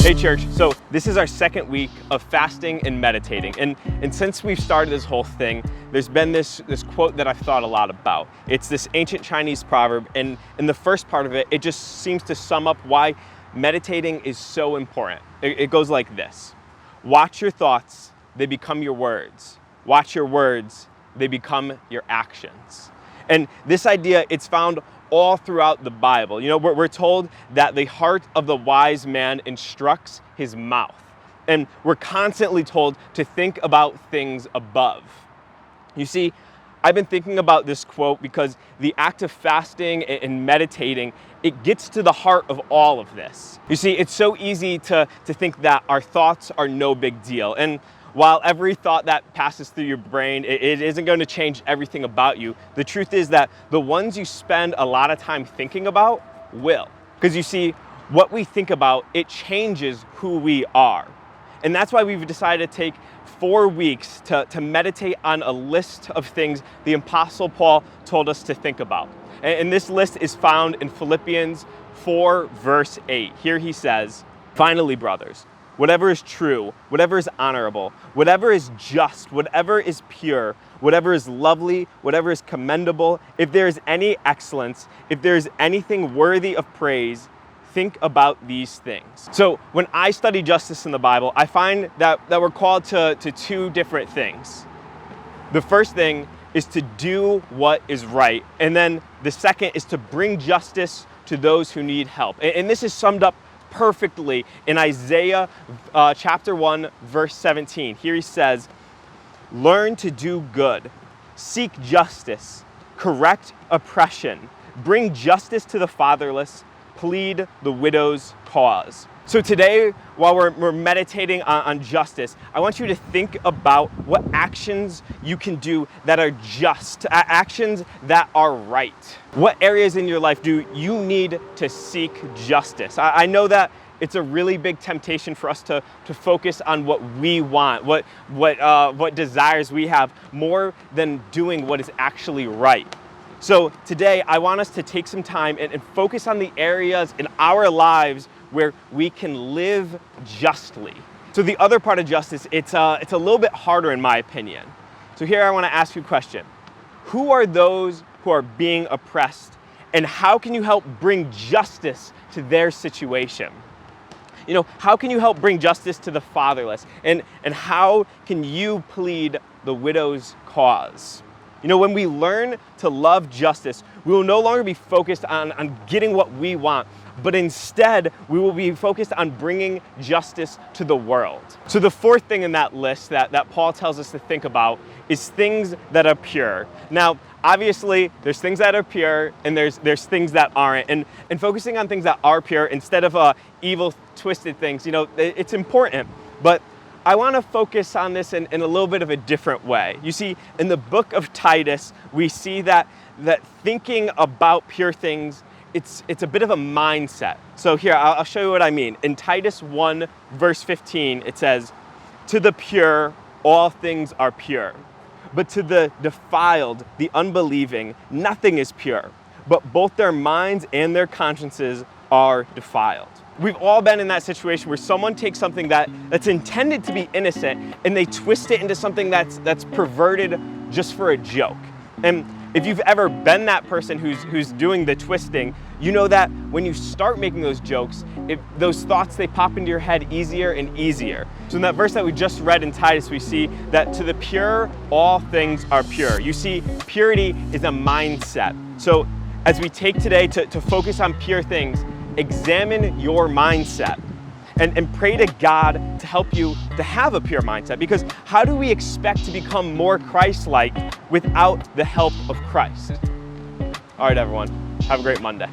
Hey church, so this is our second week of fasting and meditating. And since we've started this whole thing, there's been this quote that I've thought a lot about. It's this ancient Chinese proverb, and in the first part of it, it just seems to sum up why meditating is so important. It goes like this: watch your thoughts, they become your words. Watch your words, they become your actions. And this idea, it's found all throughout the Bible. You know, we're told that the heart of the wise man instructs his mouth. And we're constantly told to think about things above. You see, I've been thinking about this quote because the act of fasting and meditating, it gets to the heart of all of this. You see, it's so easy to think that our thoughts are no big deal. And while every thought that passes through your brain, it isn't going to change everything about you, the truth is that the ones you spend a lot of time thinking about will. Because you see, what we think about, it changes who we are. And that's why we've decided to take 4 weeks to meditate on a list of things the Apostle Paul told us to think about. And this list is found in Philippians 4, verse 8. Here he says, "Finally, brothers, whatever is true, whatever is honorable, whatever is just, whatever is pure, whatever is lovely, whatever is commendable, if there is any excellence, if there is anything worthy of praise, think about these things." So when I study justice in the Bible, I find that we're called to two different things. The first thing is to do what is right. And then the second is to bring justice to those who need help. And this is summed up perfectly in Isaiah chapter 1, verse 17. Here he says, "Learn to do good, seek justice, correct oppression, bring justice to the fatherless, plead the widow's cause." So today, while we're meditating on justice, I want you to think about what actions you can do that are just, actions that are right. What areas in your life do you need to seek justice? I know that it's a really big temptation for us to focus on what we want, what desires we have, more than doing what is actually right. So today, I want us to take some time and focus on the areas in our lives where we can live justly. So the other part of justice, it's a little bit harder in my opinion. So here I want to ask you a question. Who are those who are being oppressed, and how can you help bring justice to their situation? You know, how can you help bring justice to the fatherless? And how can you plead the widow's cause? You know, when we learn to love justice, we will no longer be focused on getting what we want, but instead we will be focused on bringing justice to the world. So the fourth thing in that list that Paul tells us to think about is things that are pure. Now, obviously, there's things that are pure and there's things that aren't. And focusing on things that are pure instead of evil, twisted things, you know, it's important. But I want to focus on this in a little bit of a different way. You see, in the book of Titus, we see that thinking about pure things, it's a bit of a mindset. So here, I'll show you what I mean. In Titus 1, verse 15, it says, "To the pure, all things are pure. But to the defiled, the unbelieving, nothing is pure. But both their minds and their consciences are defiled." We've all been in that situation where someone takes something that's intended to be innocent and they twist it into something that's perverted just for a joke. And if you've ever been that person who's doing the twisting, you know that when you start making those jokes, those thoughts, they pop into your head easier and easier. So in that verse that we just read in Titus, we see that to the pure, all things are pure. You see, purity is a mindset. So as we take today to focus on pure things, examine your mindset and pray to God to help you to have a pure mindset. Because how do we expect to become more Christ-like without the help of Christ? All right, everyone, have a great Monday.